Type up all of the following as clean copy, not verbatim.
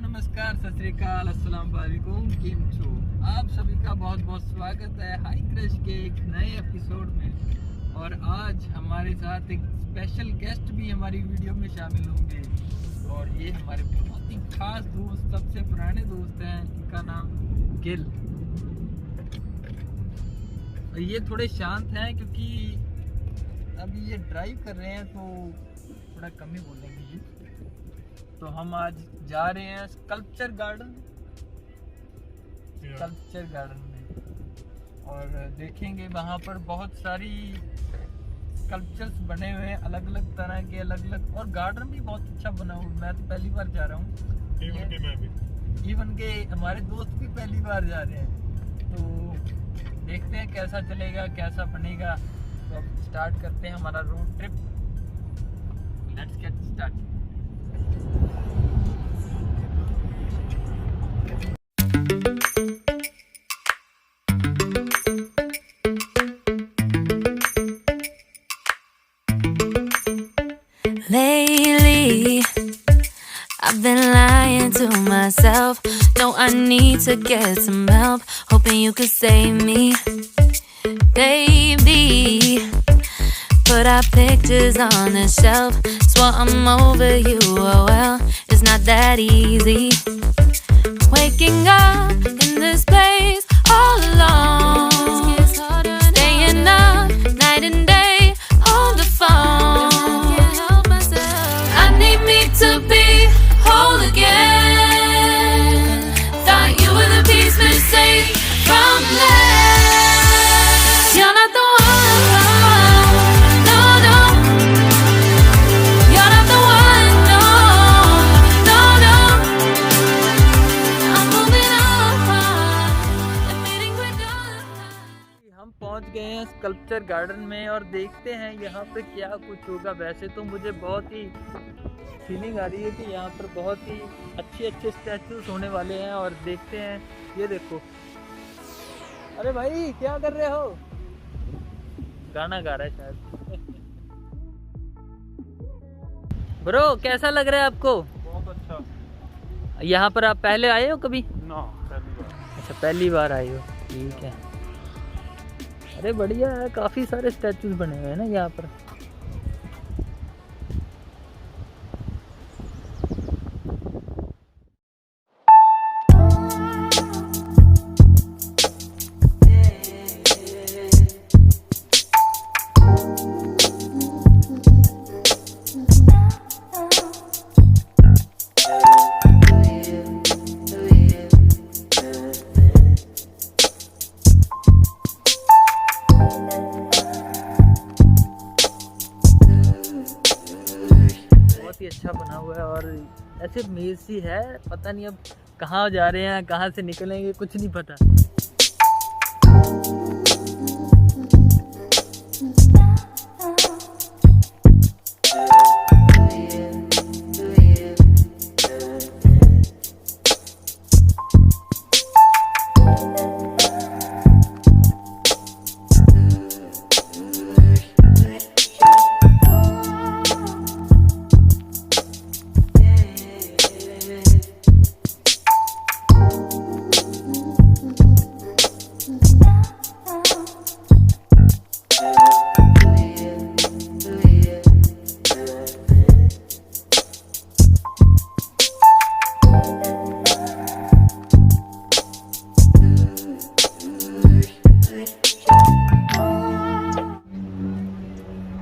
नमस्कार, सत श्री अकाल, अस्सलाम वालेकुम, केम छो। आप सभी का बहुत बहुत स्वागत है हाइकरश के एक नए एपिसोड में। और आज हमारे साथ एक स्पेशल गेस्ट भी हमारी वीडियो में शामिल होंगे। और ये हमारे बहुत ही खास दोस्त, सबसे पुराने दोस्त हैं, इनका नाम गिल। और ये थोड़े शांत हैं क्योंकि अभी ये ड्राइव कर रहे हैं तो थोड़ा कम ही बोलेंगे ये। तो हम आज जा रहे हैं स्कल्पचर गार्डन में और देखेंगे वहाँ पर बहुत सारी स्कल्पचर्स बने हुए हैं, अलग अलग तरह के, अलग अलग। और गार्डन भी बहुत अच्छा बना हुआ। मैं तो पहली बार जा रहा हूँ, इवन के हमारे दोस्त भी पहली बार जा रहे हैं। तो देखते हैं कैसा चलेगा, कैसा बनेगा। तो अब स्टार्ट करते हैं हमारा road trip. Let's get start. Lately, I've been lying to myself. No, I need to get some help. Hoping you could save me, baby. Put our pictures on the shelf. Swore I'm over you, oh well, it's not that easy. Waking up in this place all alone, staying up night and day on the phone. To be whole again. Thought you were the piece missing from left. You're not the one, no, no. You're not the one, no, no, no. I'm moving on, admitting we're done. हम पहुंच गए हैं sculpture garden में और देखते हैं यहाँ पे क्या कुछ होगा। वैसे तो मुझे बहुत ही फीलिंग आ रही है कि यहाँ पर बहुत ही अच्छे अच्छे स्टैचूज होने वाले हैं। और देखते हैं, ये देखो। अरे भाई क्या कर रहे हो? गाना गा रहा है शायद। ब्रो कैसा लग रहा है आपको? बहुत अच्छा। यहाँ पर आप पहले आए हो कभी? ना, पहली बार। अच्छा, पहली बार आए हो, ठीक है। अरे बढ़िया है, काफ़ी सारे स्टैचूज बने हुए हैं ना यहाँ पर। अच्छा बना हुआ है और ऐसे मेज सी है। पता नहीं अब कहाँ जा रहे हैं, कहाँ से निकलेंगे, कुछ नहीं पता।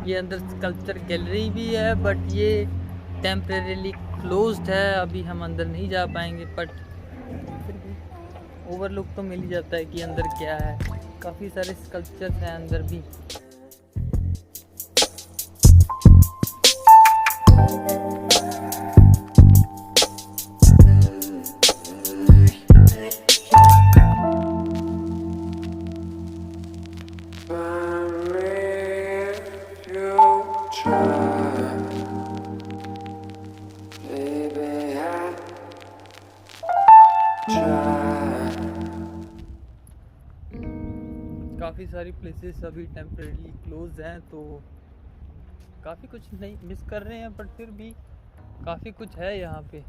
ये अंदर स्कल्पचर गैलरी भी है, बट ये टेम्परेरीली क्लोज्ड है। अभी हम अंदर नहीं जा पाएंगे, बट फिर भी ओवरलुक तो मिल ही जाता है कि अंदर क्या है। काफ़ी सारे स्कल्पचर्स हैं अंदर भी। काफ़ी सारी प्लेसेस अभी टेम्परेरी क्लोज हैं, तो काफ़ी कुछ नहीं मिस कर रहे हैं, बट फिर भी काफ़ी कुछ है यहाँ पे।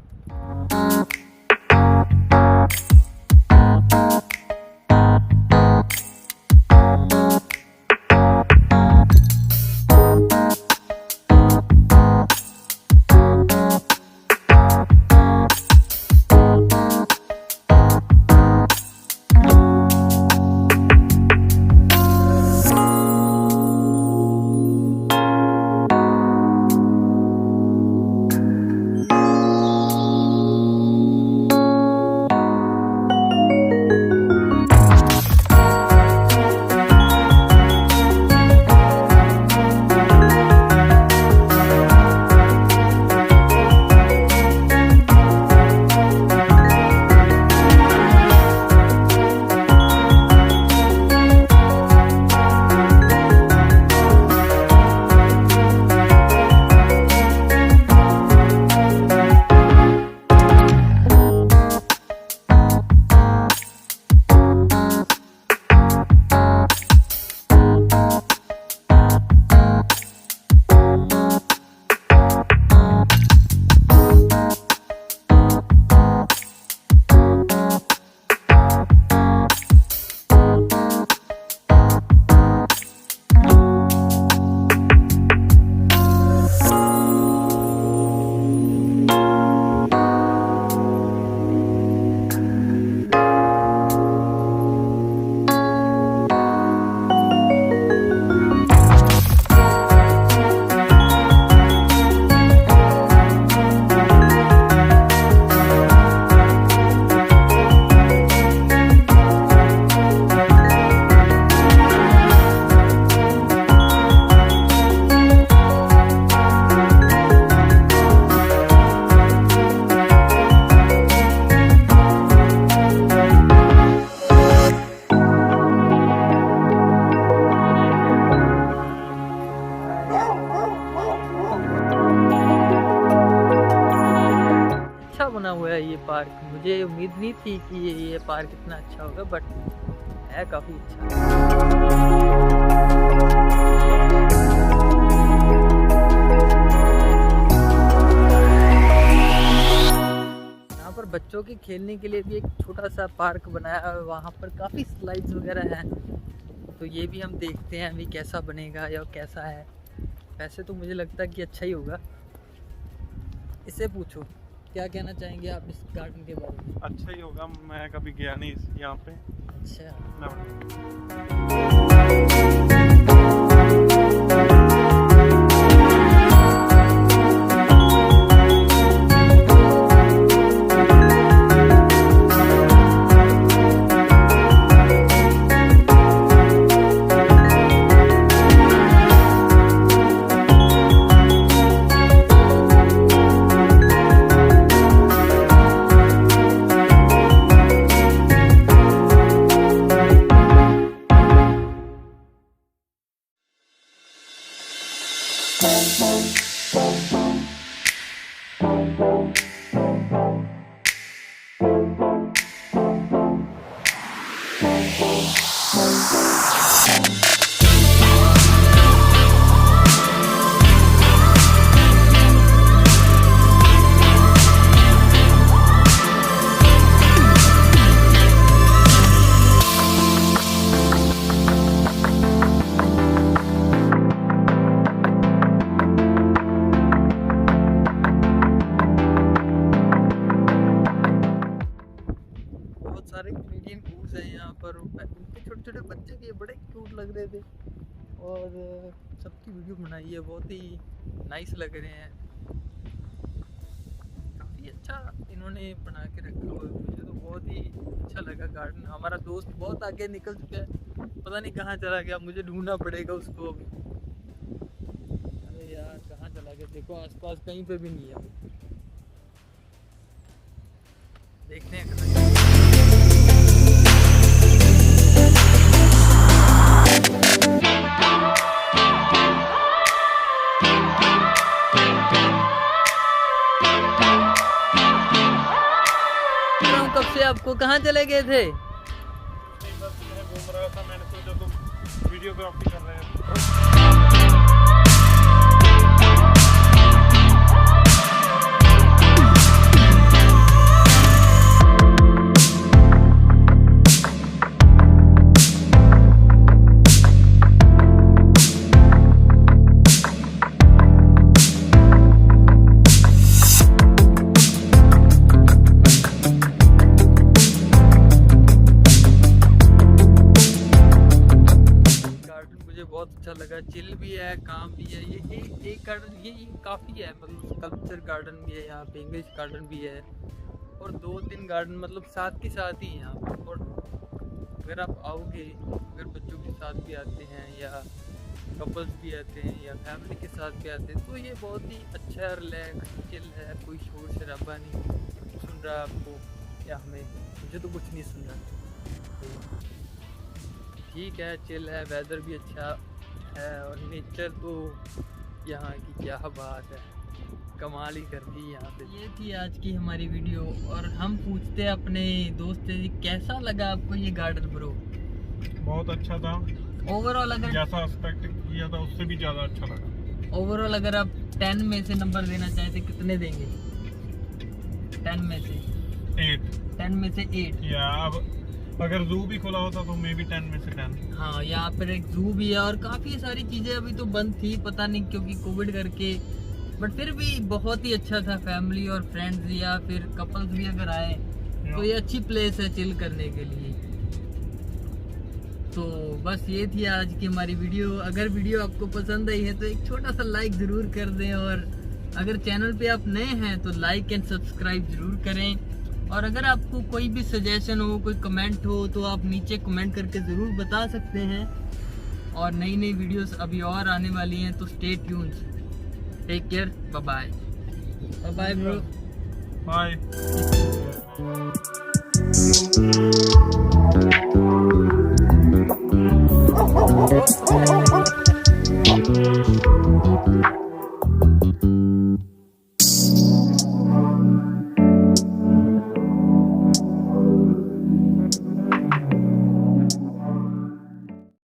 बना हुआ है ये पार्क। मुझे उम्मीद नहीं थी कि ये पार्क इतना अच्छा होगा, बट है काफ़ी अच्छा। यहाँ पर बच्चों के खेलने के लिए भी एक छोटा सा पार्क बनाया है, वहाँ पर काफ़ी स्लाइड्स वगैरह हैं, तो ये भी हम देखते हैं अभी कैसा बनेगा या कैसा है। वैसे तो मुझे लगता है कि अच्छा ही होगा। इससे पूछो क्या कहना चाहेंगे आप इस गार्डन के बारे में? अच्छा ही होगा, मैं कभी गया नहीं यहाँ पे। अच्छा, सारे कनेडियन गूस हैं यहाँ पर। उनके छोटे छोटे बच्चे भी बड़े क्यूट लग रहे थे और सबकी वीडियो बनाई है, बहुत ही नाइस लग रहे हैं। काफ़ी अच्छा इन्होंने बना के रखा हुआ है, मुझे तो बहुत बहुत ही अच्छा लगा गार्डन। हमारा दोस्त बहुत आगे निकल चुका है, पता नहीं कहाँ चला गया, मुझे ढूंढना पड़ेगा उसको अभी। अरे यार कहाँ चला गया, देखो आसपास कहीं पे भी नहीं है। देखते हैं कहाँ। कब से आपको कहाँ चले गए थे? बस मैं घूम रहा था, मैंने सोचा तुम वीडियोग्राफी कर रहे हैं। बहुत अच्छा लगा, चिल भी है, काम भी है। ये एक गार्डन ये काफ़ी है, मतलब कल्चर गार्डन भी है यहाँ पे, इंग्लिश गार्डन भी है, और 2-3 गार्डन मतलब साथ के साथ ही यहाँ पे। और अगर आप आओगे, अगर बच्चों के साथ भी आते हैं या कपल्स भी आते हैं या फैमिली के साथ भी आते हैं, तो ये बहुत ही अच्छा रिलैक्स चिल है। कोई शोर शराबा नहीं सुन रहा आपको या हमें, मुझे तो कुछ नहीं सुन रहा। तो ठीक है, चिल है, वेदर भी अच्छा है, और नेचर तो यहाँ की क्या बात है, कमाल ही कर दी यहाँ पे। ये थी आज की हमारी वीडियो, और हम पूछते हैं अपने दोस्त से कैसा लगा आपको ये गार्डन ब्रो? बहुत अच्छा था ओवरऑल, अगर जैसा एक्सपेक्ट किया था उससे भी ज़्यादा अच्छा लगा। ओवरऑल अगर आप 10 में से नंबर देना चाहें तो कितने देंगे? 10 में से 8। 10 में से 8। या अब अगर जू भी खुला होता तो मे बी 10 में से 10। हाँ, यहाँ पर एक जू भी है, और काफ़ी सारी चीज़ें अभी तो बंद थी, पता नहीं क्योंकि कोविड करके, बट फिर भी बहुत ही अच्छा था। फैमिली और फ्रेंड्स या फिर कपल्स भी अगर आए तो ये अच्छी प्लेस है चिल करने के लिए। तो बस ये थी आज की हमारी वीडियो। अगर वीडियो आपको पसंद आई है तो एक छोटा सा लाइक ज़रूर कर दें, और अगर चैनल पे आप नए हैं तो लाइक एंड सब्सक्राइब ज़रूर करें। और अगर आपको कोई भी सजेशन हो, कोई कमेंट हो, तो आप नीचे कमेंट करके ज़रूर बता सकते हैं। और नई नई वीडियोस अभी और आने वाली हैं, तो stay tuned. Take care, bye bye. Bye bye bro, bye.